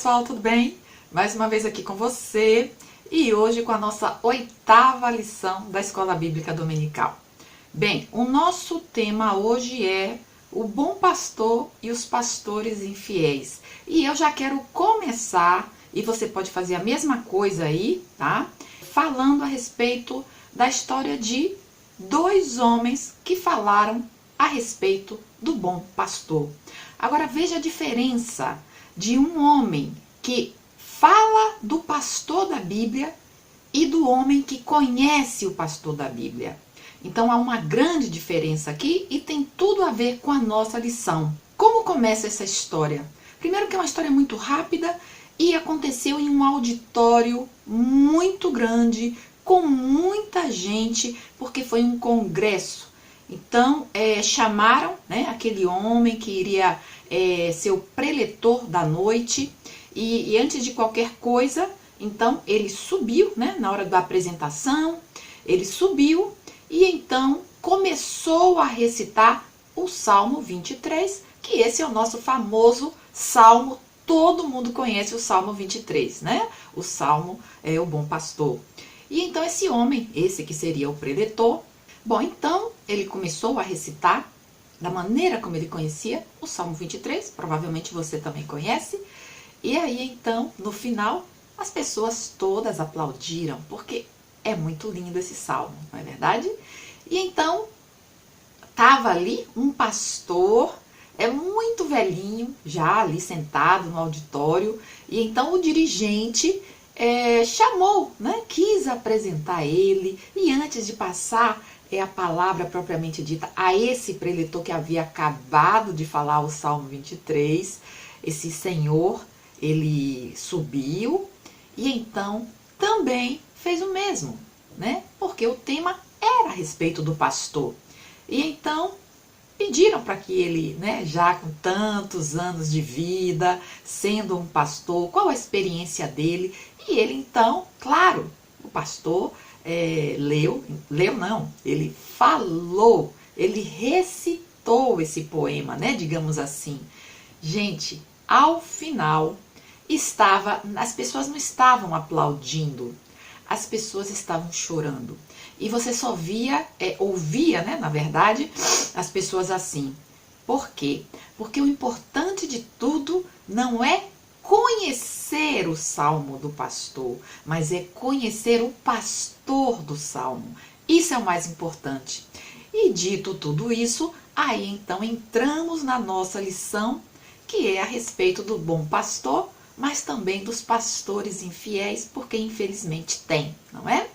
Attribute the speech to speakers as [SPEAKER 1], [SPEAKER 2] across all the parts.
[SPEAKER 1] pessoal, tudo bem? Mais uma vez aqui com você e hoje com a nossa 8ª lição da Escola Bíblica Dominical. Bem, o nosso tema hoje é o bom pastor e os pastores infiéis. E eu já quero começar, e você pode fazer a mesma coisa aí, tá? Falando a respeito da história de dois homens que falaram a respeito do bom pastor. Agora veja a diferença de um homem que fala do pastor da Bíblia e do homem que conhece o pastor da Bíblia. Então há uma grande diferença aqui e tem tudo a ver com a nossa lição. Como começa essa história? Primeiro que é uma história muito rápida e aconteceu em um auditório muito grande, com muita gente, porque foi um congresso. Então chamaram, né, aquele homem que iria ser o preletor da noite e antes de qualquer coisa, então ele subiu, né, na hora da apresentação, ele subiu e então começou a recitar o Salmo 23, que esse é o nosso famoso Salmo, todo mundo conhece o Salmo 23, né? O Salmo é o bom pastor. E então esse homem, esse que seria o preletor, bom, então ele começou a recitar da maneira como ele conhecia o Salmo 23, provavelmente você também conhece, e aí então, no final, as pessoas todas aplaudiram, porque é muito lindo esse salmo, não é verdade? E então, estava ali um pastor, muito velhinho, já ali sentado no auditório, e então o dirigente chamou, né, quis apresentar ele, e antes de passar a palavra propriamente dita a esse preletor que havia acabado de falar o Salmo 23, esse senhor, ele subiu e então também fez o mesmo, né? Porque o tema era a respeito do pastor. E então pediram para que ele, né, já com tantos anos de vida, sendo um pastor, qual a experiência dele? E ele então, claro, o pastor ele falou, ele recitou esse poema, né, digamos assim. Gente, ao final as pessoas não estavam aplaudindo, as pessoas estavam chorando. E você só ouvia, né, na verdade, as pessoas assim. Por quê? Porque o importante de tudo não é conhecer o salmo do pastor, mas é conhecer o pastor do salmo. Isso é o mais importante. E dito tudo isso, aí então entramos na nossa lição, que é a respeito do bom pastor, mas também dos pastores infiéis, porque infelizmente tem, não é?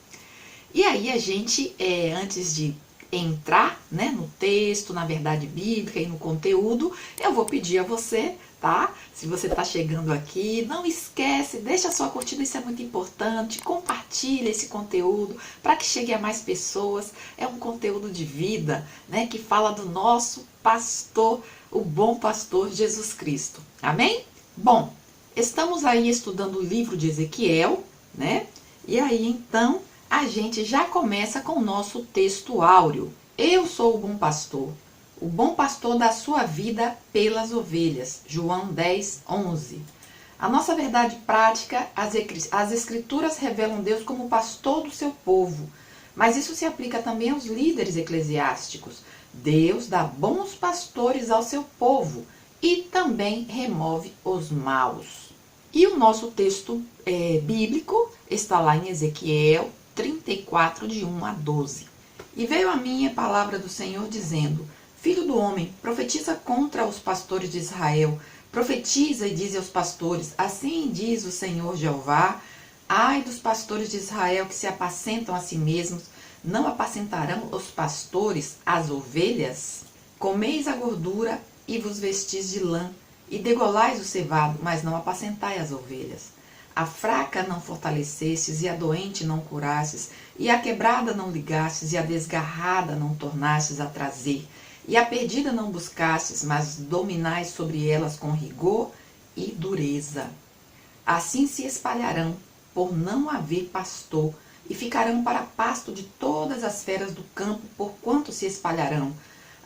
[SPEAKER 1] E aí a gente, antes de entrar, né, no texto, na verdade bíblica e no conteúdo, eu vou pedir a você, tá? Se você está chegando aqui, não esquece, deixa a sua curtida, isso é muito importante, compartilha esse conteúdo para que chegue a mais pessoas. É um conteúdo de vida, né, que fala do nosso pastor, o bom pastor Jesus Cristo. Amém? Bom, estamos aí estudando o livro de Ezequiel, né? E aí então a gente já começa com o nosso texto áureo. Eu sou o bom pastor da sua vida pelas ovelhas. João 10, 11. A nossa verdade prática, as escrituras revelam Deus como pastor do seu povo. Mas isso se aplica também aos líderes eclesiásticos. Deus dá bons pastores ao seu povo e também remove os maus. E o nosso texto bíblico está lá em Ezequiel 34, de 1 a 12. E veio a mim a palavra do Senhor dizendo: Filho do homem, profetiza contra os pastores de Israel. Profetiza e diz aos pastores: Assim diz o Senhor Jeová: Ai dos pastores de Israel que se apacentam a si mesmos, não apacentarão os pastores as ovelhas? Comeis a gordura e vos vestis de lã, e degolais o cevado, mas não apacentai as ovelhas. A fraca não fortalecestes, e a doente não curastes, e a quebrada não ligastes, e a desgarrada não tornastes a trazer, e a perdida não buscastes, mas dominais sobre elas com rigor e dureza. Assim se espalharão, por não haver pastor, e ficarão para pasto de todas as feras do campo, porquanto se espalharão.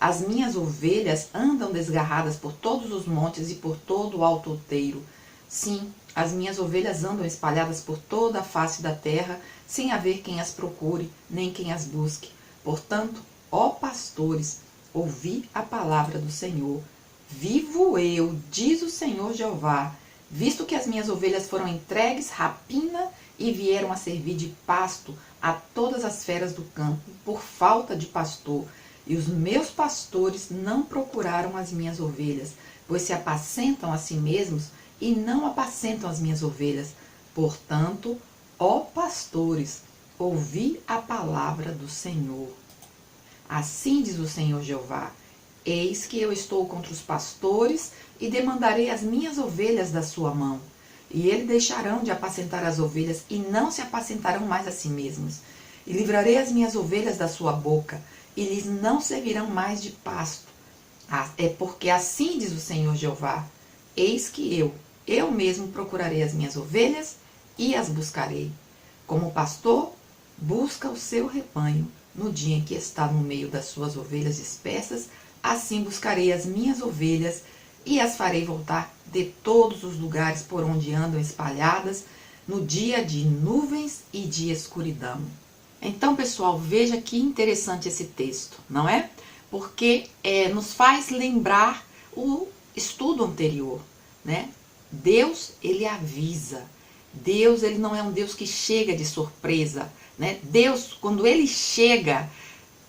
[SPEAKER 1] As minhas ovelhas andam desgarradas por todos os montes e por todo o alto outeiro. Sim, As minhas ovelhas andam espalhadas por toda a face da terra, sem haver quem as procure, nem quem as busque. Portanto, ó pastores, ouvi a palavra do Senhor. Vivo eu, diz o Senhor Jeová, visto que as minhas ovelhas foram entregues rapina e vieram a servir de pasto a todas as feras do campo, por falta de pastor, e os meus pastores não procuraram as minhas ovelhas, pois se apacentam a si mesmos e não apacentam as minhas ovelhas. Portanto, ó pastores, ouvi a palavra do Senhor. Assim diz o Senhor Jeová: eis que eu estou contra os pastores e demandarei as minhas ovelhas da sua mão. E eles deixarão de apacentar as ovelhas e não se apacentarão mais a si mesmos. E livrarei as minhas ovelhas da sua boca e lhes não servirão mais de pasto. É porque assim diz o Senhor Jeová: eis que eu mesmo procurarei as minhas ovelhas e as buscarei. Como o pastor busca o seu rebanho no dia em que está no meio das suas ovelhas dispersas, assim buscarei as minhas ovelhas e as farei voltar de todos os lugares por onde andam espalhadas, no dia de nuvens e de escuridão. Então, pessoal, veja que interessante esse texto, não é? Porque nos faz lembrar o estudo anterior, né? Deus, ele avisa. Deus, ele não é um Deus que chega de surpresa, né? Deus, quando ele chega,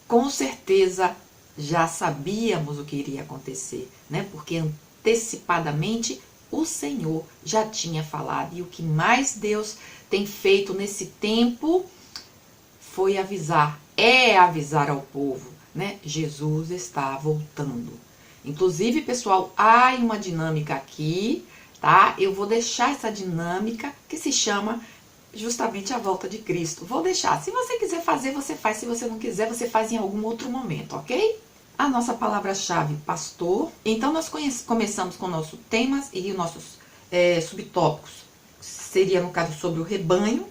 [SPEAKER 1] com certeza já sabíamos o que iria acontecer, né? Porque antecipadamente o Senhor já tinha falado. E o que mais Deus tem feito nesse tempo foi avisar, avisar ao povo, né? Jesus está voltando. Inclusive, pessoal, há uma dinâmica aqui, tá? Eu vou deixar essa dinâmica que se chama justamente a volta de Cristo. Vou deixar. Se você quiser fazer, você faz. Se você não quiser, você faz em algum outro momento, ok? A nossa palavra-chave, pastor. Então, nós começamos com o nosso temas e os nossos subtópicos. Seria, no caso, sobre o rebanho.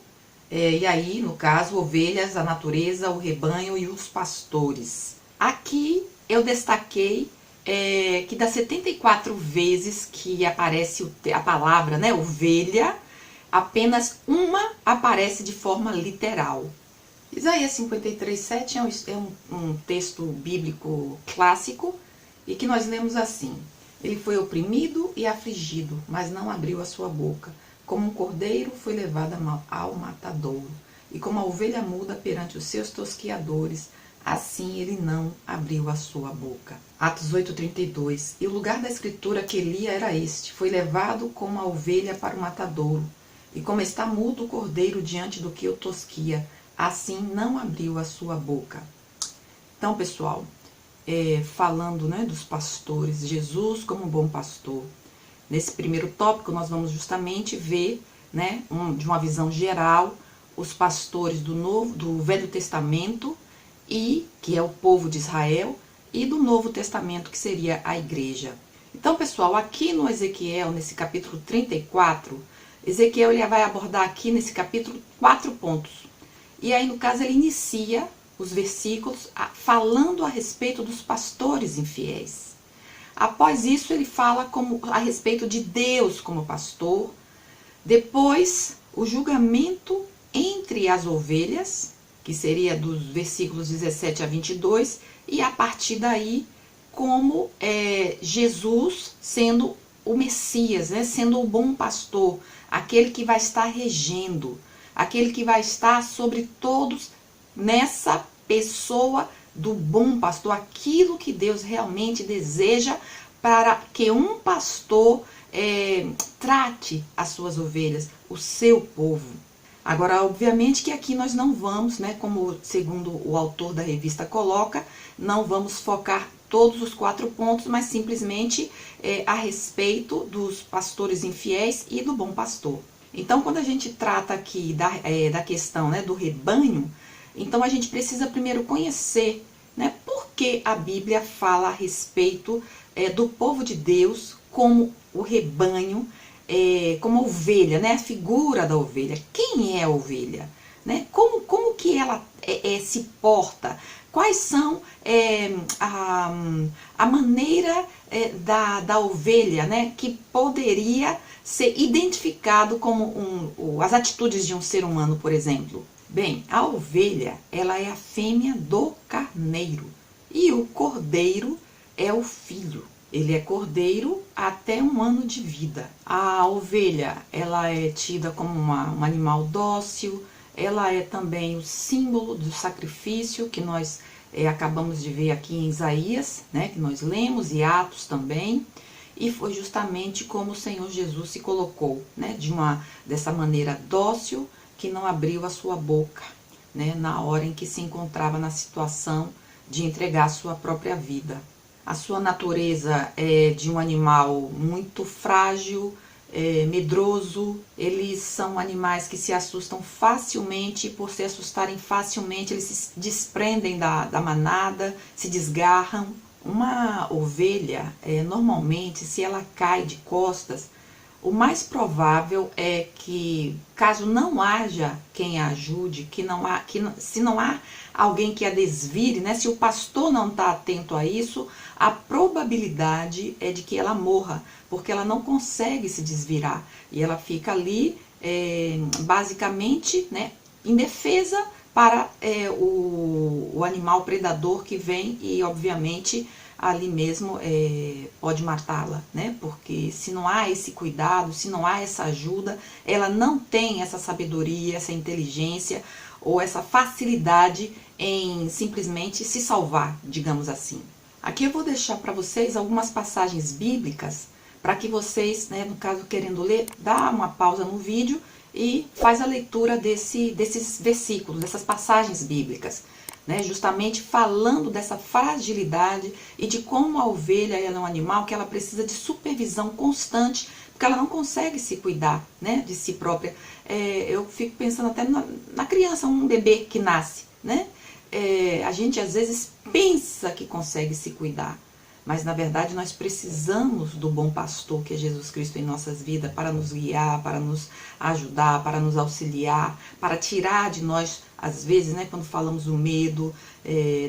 [SPEAKER 1] E aí, no caso, ovelhas, a natureza, o rebanho e os pastores. Aqui, eu destaquei que das 74 vezes que aparece a palavra, né, ovelha, apenas uma aparece de forma literal. Isaías 53:7 é um texto bíblico clássico e que nós lemos assim: ele foi oprimido e afligido, mas não abriu a sua boca. Como um cordeiro foi levado ao matadouro, e como a ovelha muda perante os seus tosquiadores, assim ele não abriu a sua boca. Atos 8:32. E o lugar da escritura que lia era este: foi levado como a ovelha para o matadouro, e como está mudo o cordeiro diante do que o tosquia, assim não abriu a sua boca. Então, pessoal, falando, né, dos pastores, Jesus como bom pastor. Nesse primeiro tópico, nós vamos justamente ver, né, de uma visão geral, os pastores do Velho Testamento, e que é o povo de Israel, e do Novo Testamento, que seria a igreja. Então, pessoal, aqui no Ezequiel, nesse capítulo 34, Ezequiel ele vai abordar aqui nesse capítulo 4 pontos. E aí, no caso, ele inicia os versículos falando a respeito dos pastores infiéis. Após isso, ele fala a respeito de Deus como pastor. Depois, o julgamento entre as ovelhas, que seria dos versículos 17 a 22, e a partir daí, como Jesus sendo o Messias, né, sendo o bom pastor, aquele que vai estar regendo, aquele que vai estar sobre todos nessa pessoa do bom pastor, aquilo que Deus realmente deseja para que um pastor trate as suas ovelhas, o seu povo. Agora, obviamente que aqui nós não vamos, né, como segundo o autor da revista coloca, não vamos focar todos os 4 pontos, mas simplesmente a respeito dos pastores infiéis e do bom pastor. Então, quando a gente trata aqui da questão, né, do rebanho, então a gente precisa primeiro conhecer, né, por que a Bíblia fala a respeito do povo de Deus como o rebanho, como a ovelha, né, a figura da ovelha. Quem é a ovelha? né? Como que ela se porta? Quais são a maneira da ovelha, né, que poderia ser identificado como as atitudes de um ser humano, por exemplo? Bem, a ovelha, ela é a fêmea do carneiro e o cordeiro é o filho. Ele é cordeiro até 1 ano de vida. A ovelha, ela é tida como um animal dócil, ela é também o símbolo do sacrifício que nós acabamos de ver aqui em Isaías, né, que nós lemos, e Atos também. E foi justamente como o Senhor Jesus se colocou, né, dessa maneira dócil, que não abriu a sua boca, né, na hora em que se encontrava na situação de entregar a sua própria vida. A sua natureza é de um animal muito frágil, medroso. Eles são animais que se assustam facilmente, e por se assustarem facilmente, eles se desprendem da manada, se desgarram. Uma ovelha, normalmente, se ela cai de costas, o mais provável é que, caso não haja quem a ajude, se não há alguém que a desvire, né, se o pastor não está atento a isso, a probabilidade é de que ela morra, porque ela não consegue se desvirar e ela fica ali basicamente, né, indefesa para o animal predador que vem e, obviamente, ali mesmo pode matá-la, né? Porque se não há esse cuidado, se não há essa ajuda, ela não tem essa sabedoria, essa inteligência ou essa facilidade em simplesmente se salvar, digamos assim. Aqui eu vou deixar para vocês algumas passagens bíblicas para que vocês, né, no caso querendo ler, dá uma pausa no vídeo e faz a leitura desses versículos, dessas passagens bíblicas, né, justamente falando dessa fragilidade e de como a ovelha ela é um animal que ela precisa de supervisão constante, porque ela não consegue se cuidar, né, de si própria. Eu fico pensando até na criança, um bebê que nasce, né? A gente às vezes pensa que consegue se cuidar, mas na verdade nós precisamos do bom pastor que é Jesus Cristo em nossas vidas para nos guiar, para nos ajudar, para nos auxiliar, para tirar de nós, às vezes, né, quando falamos do medo,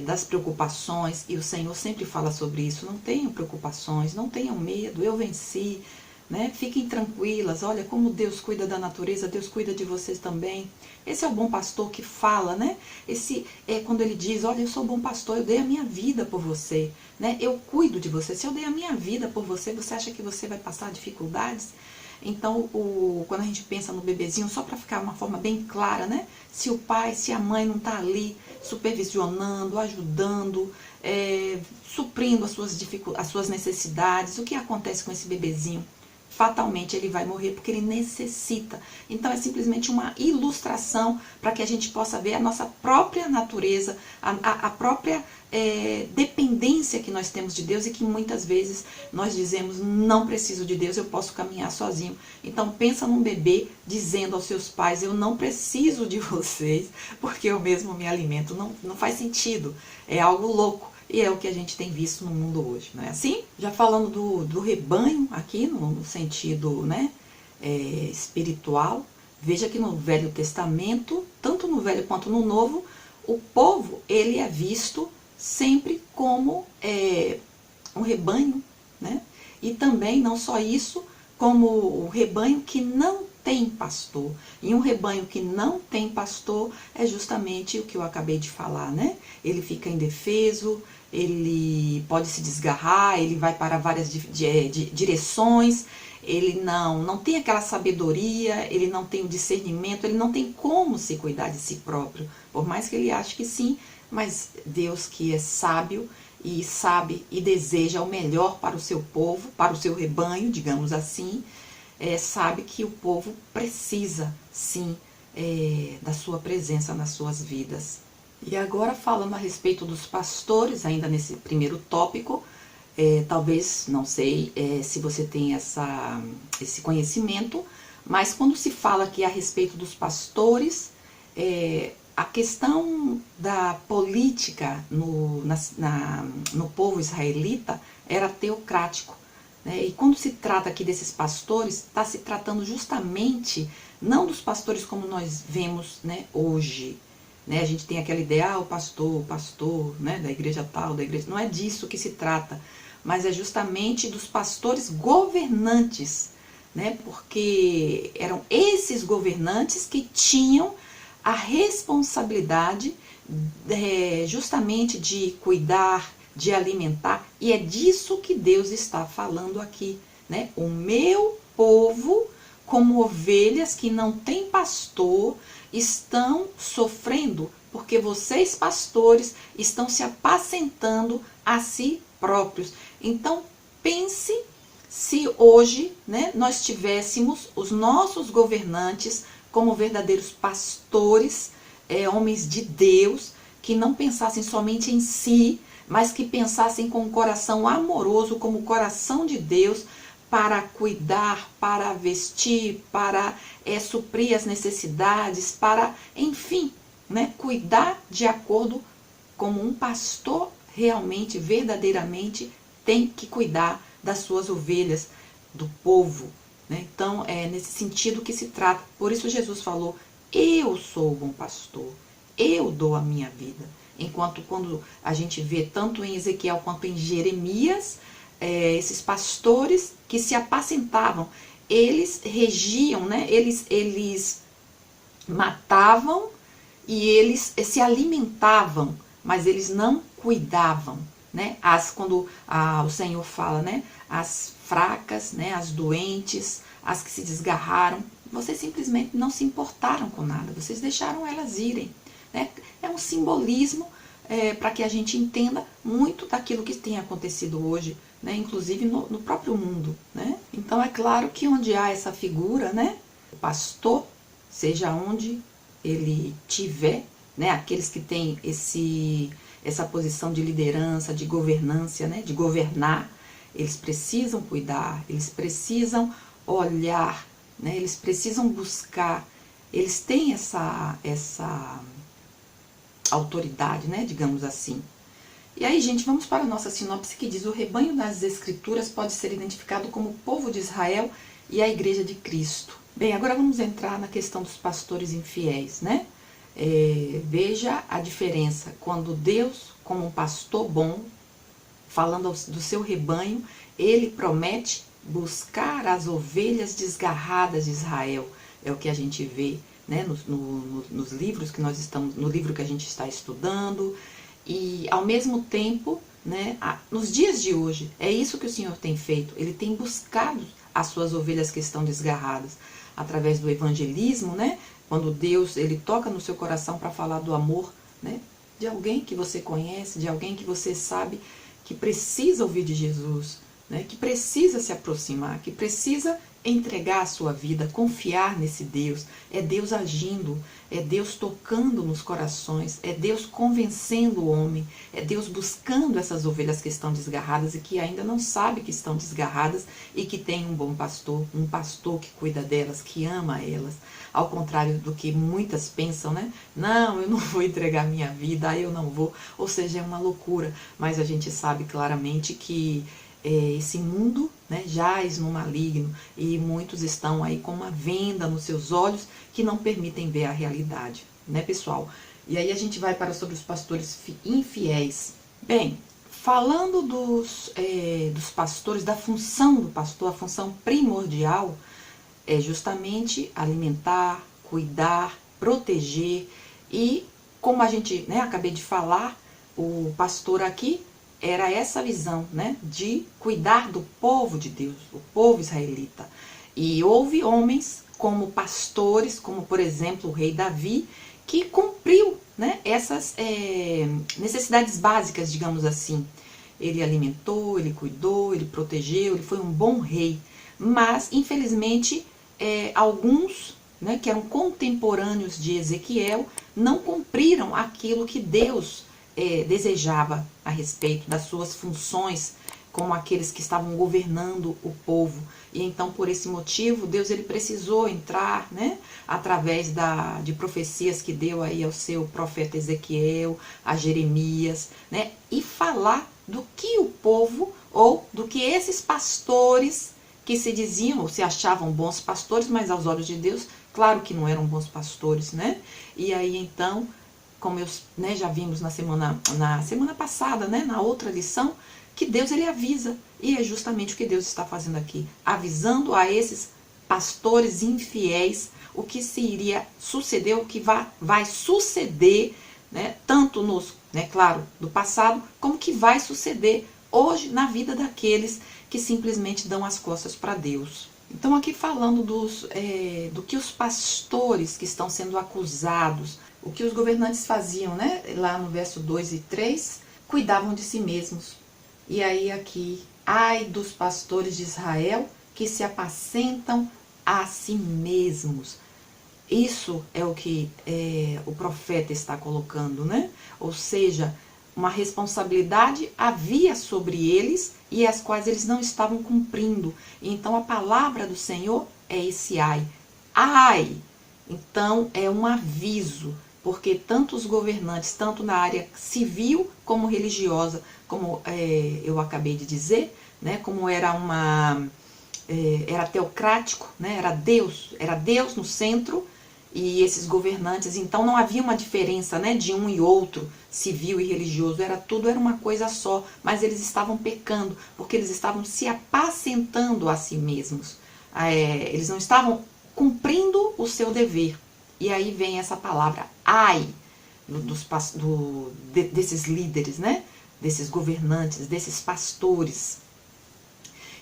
[SPEAKER 1] das preocupações, e o Senhor sempre fala sobre isso: não tenham preocupações, não tenham medo, eu venci, né? Fiquem tranquilas, olha como Deus cuida da natureza, Deus cuida de vocês também. Esse é o bom pastor que fala, né? Esse é quando ele diz: olha, eu sou bom pastor, eu dei a minha vida por você, né? Eu cuido de você. Se eu dei a minha vida por você, você acha que você vai passar dificuldades? Então, quando a gente pensa no bebezinho, só para ficar uma forma bem clara, né? Se o pai, se a mãe não está ali supervisionando, ajudando, suprindo as suas necessidades, o que acontece com esse bebezinho? Fatalmente ele vai morrer porque ele necessita. Então é simplesmente uma ilustração para que a gente possa ver a nossa própria natureza, a própria dependência que nós temos de Deus, e que muitas vezes nós dizemos: não preciso de Deus, eu posso caminhar sozinho. Então pensa num bebê dizendo aos seus pais: eu não preciso de vocês porque eu mesmo me alimento. Não faz sentido, é algo louco. E é o que a gente tem visto no mundo hoje, não é assim? Já falando do rebanho aqui, no sentido, né, espiritual, veja que no Velho Testamento, tanto no Velho quanto no Novo, o povo ele é visto sempre como um rebanho, né? E também, não só isso, como o rebanho que não tem pastor. E um rebanho que não tem pastor é justamente o que eu acabei de falar, né? Ele fica indefeso, ele pode se desgarrar, ele vai para várias direções, ele não tem aquela sabedoria, ele não tem o discernimento, ele não tem como se cuidar de si próprio, por mais que ele ache que sim, mas Deus, que é sábio e sabe e deseja o melhor para o seu povo, para o seu rebanho, digamos assim, sabe que o povo precisa sim da sua presença nas suas vidas. E agora, falando a respeito dos pastores, ainda nesse primeiro tópico, talvez, não sei se você tem esse conhecimento, mas quando se fala aqui a respeito dos pastores, a questão da política no povo israelita era teocrático, né? E quando se trata aqui desses pastores, está se tratando justamente não dos pastores como nós vemos, né, hoje. Né? A gente tem aquela ideia, o pastor, né, da igreja tal, da igreja... Não é disso que se trata, mas é justamente dos pastores governantes, né? Porque eram esses governantes que tinham a responsabilidade justamente de cuidar, de alimentar, e é disso que Deus está falando aqui, né? O meu povo, como ovelhas que não têm pastor, estão sofrendo, porque vocês, pastores, estão se apacentando a si próprios. Então, pense se hoje, né, nós tivéssemos os nossos governantes como verdadeiros pastores, homens de Deus, que não pensassem somente em si, mas que pensassem com um coração amoroso, como o coração de Deus, para cuidar, para vestir, para suprir as necessidades, para, enfim, né, cuidar de acordo como um pastor realmente, verdadeiramente, tem que cuidar das suas ovelhas, do povo. Né? Então, é nesse sentido que se trata. Por isso Jesus falou, eu sou o bom pastor, eu dou a minha vida. Enquanto quando a gente vê tanto em Ezequiel quanto em Jeremias, esses pastores que se apacentavam, eles regiam, né? Eles matavam e eles se alimentavam, mas eles não cuidavam. Né? Quando o Senhor fala, né? As fracas, né? As doentes, as que se desgarraram, vocês simplesmente não se importaram com nada, vocês deixaram elas irem. Né? É um simbolismo para que a gente entenda muito daquilo que tem acontecido hoje, né? Inclusive no próprio mundo. Né? Então é claro que onde há essa figura, né? O pastor, seja onde ele tiver, né? Aqueles que têm essa posição de liderança, de governância, né? De governar, eles precisam cuidar, eles precisam olhar, né? Eles precisam buscar, eles têm essa autoridade, né? Digamos assim. E aí, gente, vamos para a nossa sinopse que diz: o rebanho das Escrituras pode ser identificado como o povo de Israel e a Igreja de Cristo. Bem, agora vamos entrar na questão dos pastores infiéis, né? Veja a diferença quando Deus, como um pastor bom, falando do seu rebanho, ele promete buscar as ovelhas desgarradas de Israel. É o que a gente vê, né, nos livros que nós estamos, no livro que a gente está estudando. E ao mesmo tempo, né, nos dias de hoje, é isso que o Senhor tem feito. Ele tem buscado as suas ovelhas que estão desgarradas através do evangelismo, né? Quando Deus ele toca no seu coração para falar do amor, né, de alguém que você conhece, de alguém que você sabe que precisa ouvir de Jesus, né, que precisa se aproximar, que precisa entregar a sua vida, confiar nesse Deus. É Deus agindo, é Deus tocando nos corações, é Deus convencendo o homem, é Deus buscando essas ovelhas que estão desgarradas e que ainda não sabe que estão desgarradas e que tem um bom pastor, um pastor que cuida delas, que ama elas. Ao contrário do que muitas pensam, né? Não, eu não vou entregar minha vida, eu não vou. Ou seja, é uma loucura. Mas a gente sabe claramente que esse mundo, né, jaz no maligno e muitos estão aí com uma venda nos seus olhos que não permitem ver a realidade, né, pessoal? E aí a gente vai para sobre os pastores infiéis. Bem, falando dos pastores, da função do pastor, a função primordial é justamente alimentar, cuidar, proteger e, como a gente, né, acabei de falar, o pastor aqui era essa visão, né, de cuidar do povo de Deus, o povo israelita. E houve homens como pastores, como por exemplo o rei Davi, que cumpriu, né, essas necessidades básicas, digamos assim. Ele alimentou, ele cuidou, ele protegeu, ele foi um bom rei. Mas, infelizmente, alguns, né, que eram contemporâneos de Ezequiel não cumpriram aquilo que Deus desejava a respeito das suas funções como aqueles que estavam governando o povo. E então, por esse motivo, Deus ele precisou entrar, né, através de profecias que deu aí ao seu profeta Ezequiel, a Jeremias, né, e falar do que o povo, ou do que esses pastores que se diziam, ou se achavam bons pastores, mas aos olhos de Deus, claro que não eram bons pastores, né? E aí então, como já vimos na semana passada, né, na outra lição, que Deus ele avisa, e é justamente o que Deus está fazendo aqui, avisando a esses pastores infiéis o que se iria suceder, o que vai suceder, né, tanto nos, né, claro, do passado, como que vai suceder hoje na vida daqueles que simplesmente dão as costas para Deus. Então aqui falando do que os pastores que estão sendo acusados, o que os governantes faziam, né, lá no verso 2 e 3, cuidavam de si mesmos. E aí aqui, ai dos pastores de Israel que se apacentam a si mesmos. Isso é o que o profeta está colocando, né? Ou seja, uma responsabilidade havia sobre eles e as quais eles não estavam cumprindo. Então a palavra do Senhor é esse ai. Ai! Então é um aviso, porque tanto os governantes, tanto na área civil como religiosa, como eu acabei de dizer, né, como era era teocrático, né, era Deus no centro, e esses governantes, então não havia uma diferença, né, de um e outro, civil e religioso, tudo era uma coisa só, mas eles estavam pecando, porque eles estavam se apacentando a si mesmos, eles não estavam cumprindo o seu dever. E aí vem essa palavra, ai, desses líderes, né, desses governantes, desses pastores.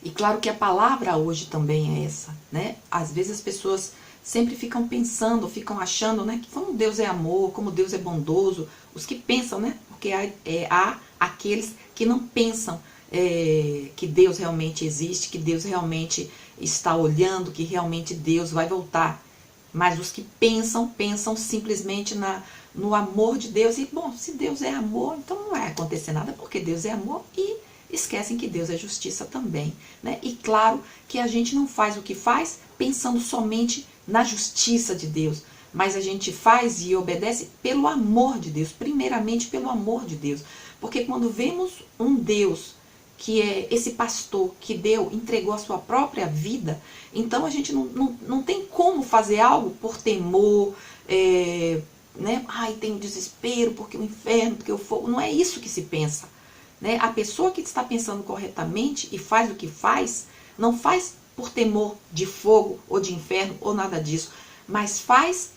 [SPEAKER 1] E claro que a palavra hoje também é essa, né? Às vezes as pessoas sempre ficam pensando, ficam achando, né, que como Deus é amor, como Deus é bondoso, os que pensam, né? Porque há aqueles que não pensam que Deus realmente existe, que Deus realmente está olhando, que realmente Deus vai voltar. Mas os que pensam simplesmente no amor de Deus. E, bom, se Deus é amor, então não vai acontecer nada, porque Deus é amor, e esquecem que Deus é justiça também, né? E claro que a gente não faz o que faz pensando somente na justiça de Deus, mas a gente faz e obedece pelo amor de Deus, primeiramente pelo amor de Deus. Porque quando vemos um Deus que é esse pastor que entregou a sua própria vida, então a gente não tem como fazer algo por temor, né? Ai, tem desespero, porque o inferno, porque o fogo. Não é isso que se pensa, né? A pessoa que está pensando corretamente e faz o que faz, não faz por temor de fogo ou de inferno ou nada disso, mas faz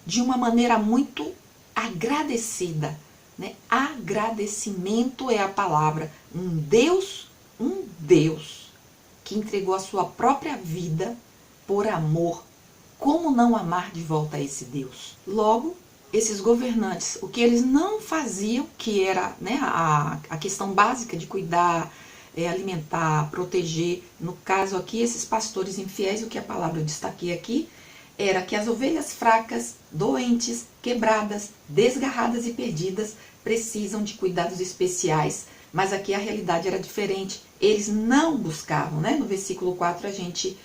[SPEAKER 1] de uma maneira muito agradecida, né? Agradecimento é a palavra. Um Deus que entregou a sua própria vida por amor. Como não amar de volta a esse Deus? Logo, esses governantes, o que eles não faziam, que era, né, a questão básica de cuidar, alimentar, proteger, no caso aqui, esses pastores infiéis, o que a palavra eu destaquei aqui, era que as ovelhas fracas, doentes, quebradas, desgarradas e perdidas precisam de cuidados especiais, mas aqui a realidade era diferente. Eles não buscavam, né? No versículo 4 a gente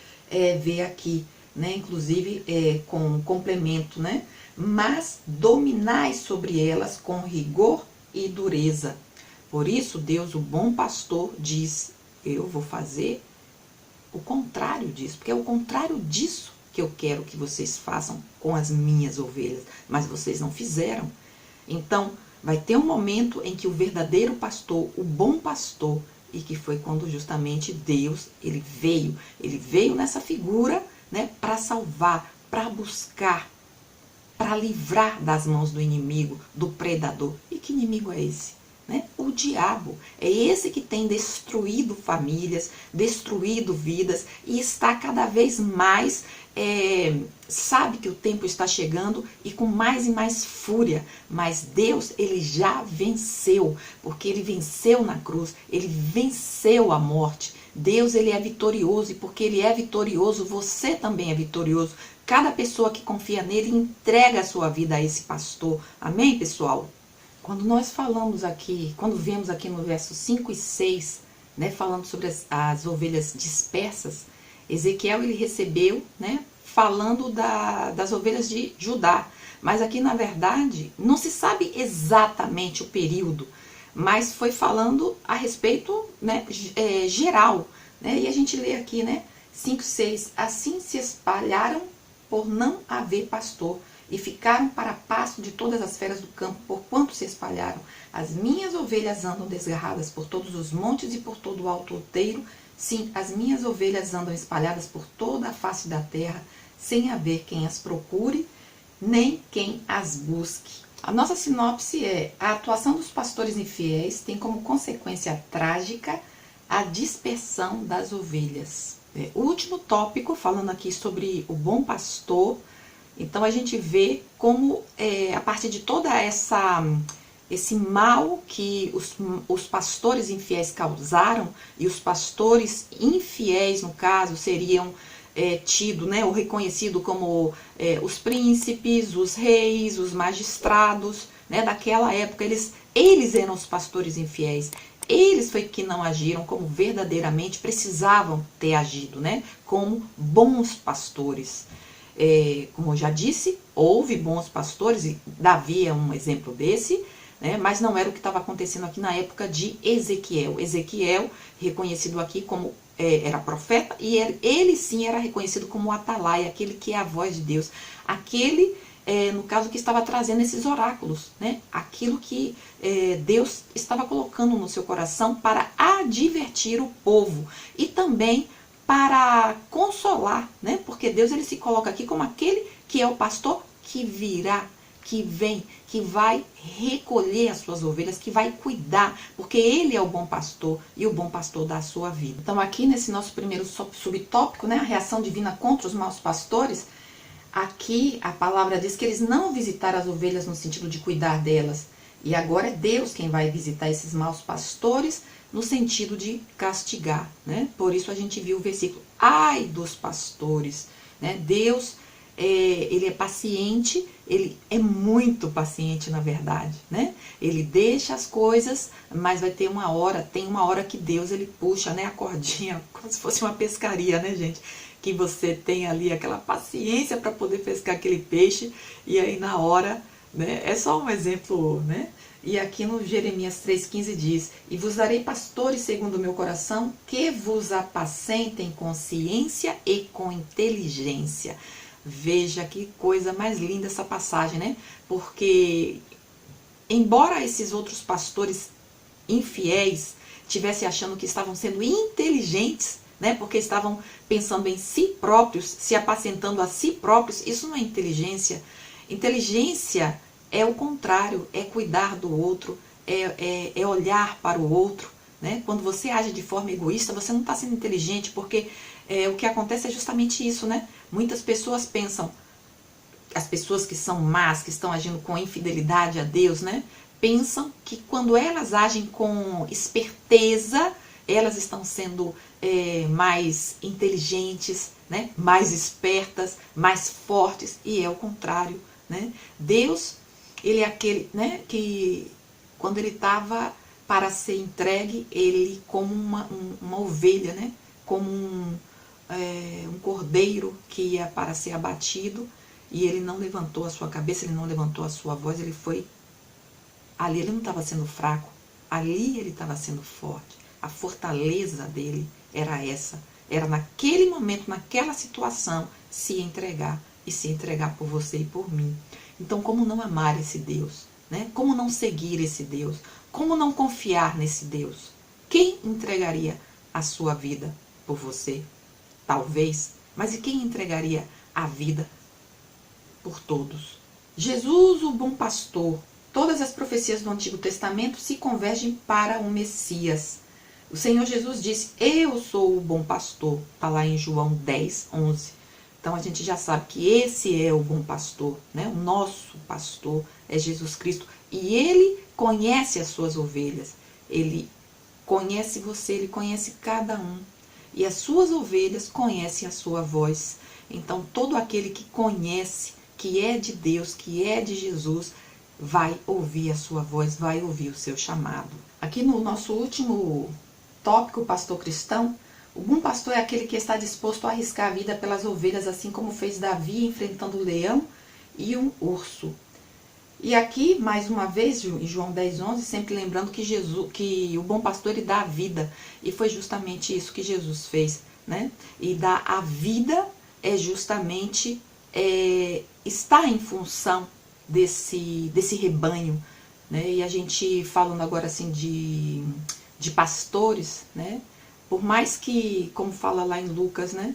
[SPEAKER 1] vê aqui, né? Inclusive com um complemento, né? Mas dominai sobre elas com rigor e dureza. Por isso Deus, o bom pastor, diz, eu vou fazer o contrário disso, porque é o contrário disso que eu quero que vocês façam com as minhas ovelhas, mas vocês não fizeram. Então, vai ter um momento em que o verdadeiro pastor, o bom pastor, e que foi quando justamente Deus, ele veio nessa figura, né, para salvar, para buscar, para livrar das mãos do inimigo, do predador. E que inimigo é esse? Né? O diabo. É esse que tem destruído famílias, destruído vidas e está cada vez mais, sabe que o tempo está chegando e com mais e mais fúria. Mas Deus, ele já venceu, porque ele venceu na cruz, ele venceu a morte. Deus, ele é vitorioso, e porque ele é vitorioso, você também é vitorioso. Cada pessoa que confia nele entrega a sua vida a esse pastor. Amém, pessoal? Quando nós falamos aqui, quando vemos aqui no verso 5 e 6, né, falando sobre as ovelhas dispersas, Ezequiel ele recebeu, né, falando das ovelhas de Judá. Mas aqui, na verdade, não se sabe exatamente o período, mas foi falando a respeito, né, geral. Né, e a gente lê aqui, né, 5, 6, assim se espalharam por não haver pastor, e ficaram para pasto de todas as feras do campo, porquanto se espalharam. As minhas ovelhas andam desgarradas por todos os montes e por todo o alto outeiro. Sim, as minhas ovelhas andam espalhadas por toda a face da terra, sem haver quem as procure, nem quem as busque. A nossa sinopse é: a atuação dos pastores infiéis tem como consequência trágica a dispersão das ovelhas. O último tópico, falando aqui sobre o bom pastor, então a gente vê como a partir de toda esse mal que os pastores infiéis causaram, e os pastores infiéis, no caso, seriam tido, né, ou reconhecido como os príncipes, os reis, os magistrados, né, daquela época. Eles eram os pastores infiéis. Eles foi que não agiram como verdadeiramente precisavam ter agido, né, como bons pastores. Como eu já disse, houve bons pastores, e Davi é um exemplo desse, né, mas não era o que estava acontecendo aqui na época de Ezequiel. Ezequiel, reconhecido aqui como era profeta, e ele sim era reconhecido como o atalaia, aquele que é a voz de Deus, aquele, no caso, que estava trazendo esses oráculos, né, aquilo que Deus estava colocando no seu coração para advertir o povo e também para consolar, né, porque Deus ele se coloca aqui como aquele que é o pastor que virá, que vem, que vai recolher as suas ovelhas, que vai cuidar, porque ele é o bom pastor e o bom pastor da sua vida. Então aqui nesse nosso primeiro subtópico, né, a reação divina contra os maus pastores, aqui a palavra diz que eles não visitaram as ovelhas no sentido de cuidar delas, e agora é Deus quem vai visitar esses maus pastores no sentido de castigar, né? Por isso a gente viu o versículo: ai dos pastores, né? Deus ele é paciente, ele é muito paciente, na verdade, né? Ele deixa as coisas, mas vai ter uma hora, tem uma hora que Deus ele puxa, né, a cordinha, como se fosse uma pescaria, né, gente? Que você tem ali aquela paciência para poder pescar aquele peixe, e aí na hora, né? É só um exemplo, né? E aqui no Jeremias 3,15 diz: e vos darei pastores segundo o meu coração, que vos apacentem com ciência e com inteligência. Veja que coisa mais linda essa passagem, né? Porque, embora esses outros pastores infiéis estivessem achando que estavam sendo inteligentes, né? Porque estavam pensando em si próprios, se apacentando a si próprios, isso não é inteligência. Inteligência é o contrário, é cuidar do outro, é olhar para o outro, né? Quando você age de forma egoísta, você não está sendo inteligente, porque o que acontece é justamente isso, né? Muitas pessoas pensam, as pessoas que são más, que estão agindo com infidelidade a Deus, né? Pensam que quando elas agem com esperteza, elas estão sendo mais inteligentes, né? Mais espertas, mais fortes, e é o contrário, né? Deus, ele é aquele, né, que quando ele estava para ser entregue, ele como uma ovelha, né? Como um cordeiro que ia para ser abatido, e ele não levantou a sua cabeça, ele não levantou a sua voz, ele foi ali. Ele não estava sendo fraco, ali ele estava sendo forte. A fortaleza dele era essa, era naquele momento, naquela situação, se entregar, e se entregar por você e por mim. Então, como não amar esse Deus, né? Como não seguir esse Deus? Como não confiar nesse Deus? Quem entregaria a sua vida por você? Talvez, mas e quem entregaria a vida por todos? Jesus, o bom pastor. Todas as profecias do Antigo Testamento se convergem para o Messias. O Senhor Jesus disse: eu sou o bom pastor. Está lá em João 10:11. Então a gente já sabe que esse é o bom pastor, né? O nosso pastor é Jesus Cristo. E ele conhece as suas ovelhas. Ele conhece você, ele conhece cada um. E as suas ovelhas conhecem a sua voz. Então todo aquele que conhece, que é de Deus, que é de Jesus, vai ouvir a sua voz, vai ouvir o seu chamado. Aqui no nosso último tópico, pastor cristão, o bom pastor é aquele que está disposto a arriscar a vida pelas ovelhas, assim como fez Davi enfrentando o leão e um urso. E aqui, mais uma vez, em João 10:11, sempre lembrando que o bom pastor ele dá a vida. E foi justamente isso que Jesus fez, né? E dar a vida é justamente está em função desse rebanho, né? E a gente falando agora assim de pastores, né? Por mais que, como fala lá em Lucas, né?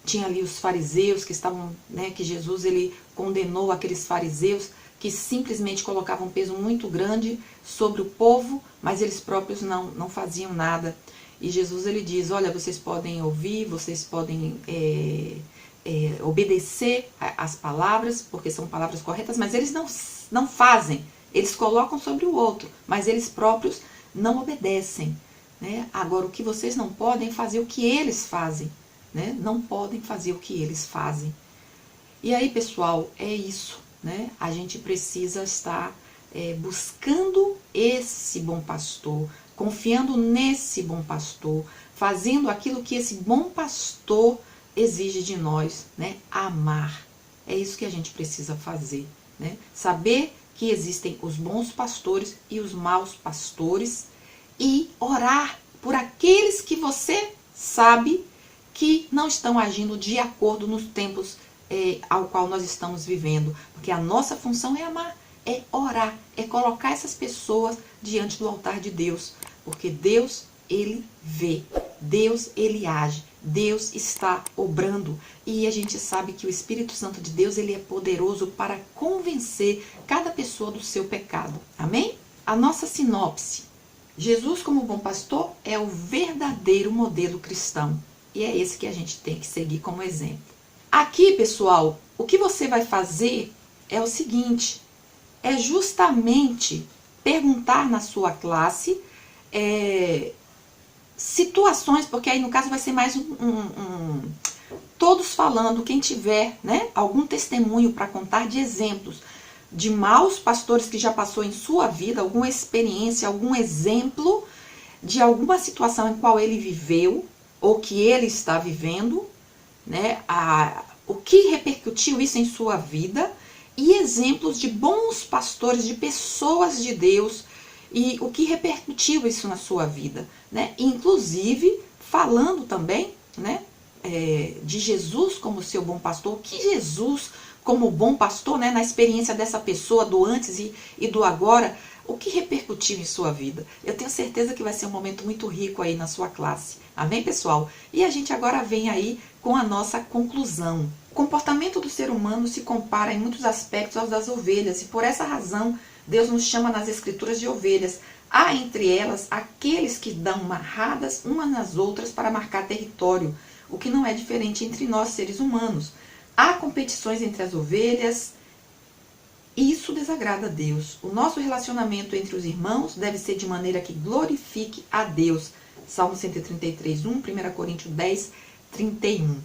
[SPEAKER 1] Tinha ali os fariseus que estavam, né? Que Jesus ele condenou aqueles fariseus que simplesmente colocavam um peso muito grande sobre o povo, mas eles próprios não faziam nada. E Jesus ele diz, olha, vocês podem ouvir, vocês podem obedecer às palavras, porque são palavras corretas, mas eles não fazem. Eles colocam sobre o outro, mas eles próprios não obedecem. Né? Agora, o que vocês não podem é fazer o que eles fazem. Né? Não podem fazer o que eles fazem. E aí, pessoal, é isso. Né? A gente precisa estar buscando esse bom pastor, confiando nesse bom pastor, fazendo aquilo que esse bom pastor exige de nós, né? Amar. É isso que a gente precisa fazer, né? Saber que existem os bons pastores e os maus pastores e orar por aqueles que você sabe que não estão agindo de acordo nos tempos ao qual nós estamos vivendo. Porque a nossa função é amar, é orar, é colocar essas pessoas diante do altar de Deus. Porque Deus, ele vê, Deus, ele age, Deus está obrando. E a gente sabe que o Espírito Santo de Deus, ele é poderoso para convencer cada pessoa do seu pecado. Amém? A nossa sinopse. Jesus como bom pastor é o verdadeiro modelo cristão. E é esse que a gente tem que seguir como exemplo. Aqui, pessoal, o que você vai fazer é o seguinte, é justamente perguntar na sua classe situações, porque aí no caso vai ser mais todos falando, quem tiver, né, algum testemunho para contar de exemplos de maus pastores que já passou em sua vida, alguma experiência, algum exemplo de alguma situação em qual ele viveu ou que ele está vivendo, né, o que repercutiu isso em sua vida e exemplos de bons pastores, de pessoas de Deus e o que repercutiu isso na sua vida, né? Inclusive falando também, né, de Jesus como seu bom pastor, que Jesus como bom pastor, né, na experiência dessa pessoa do antes e do agora, o que repercutiu em sua vida. Eu tenho certeza que vai ser um momento muito rico aí na sua classe. Amém, pessoal? E a gente agora vem aí com a nossa conclusão. O comportamento do ser humano se compara em muitos aspectos aos das ovelhas e por essa razão Deus nos chama nas escrituras de ovelhas. Há entre elas aqueles que dão marradas umas nas outras para marcar território, o que não é diferente entre nós seres humanos. Há competições entre as ovelhas. Isso desagrada a Deus. O nosso relacionamento entre os irmãos deve ser de maneira que glorifique a Deus. Salmo 133, 1, 1 Coríntios 10, 31.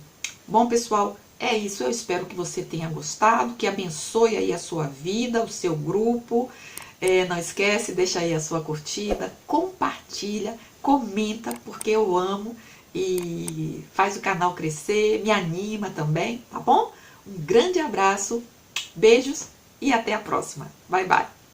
[SPEAKER 1] Bom, pessoal, é isso. Eu espero que você tenha gostado, que abençoe aí a sua vida, o seu grupo. Não esquece, deixa aí a sua curtida, compartilha, comenta, porque eu amo e faz o canal crescer, me anima também, tá bom? Um grande abraço, beijos e até a próxima. Bye, bye.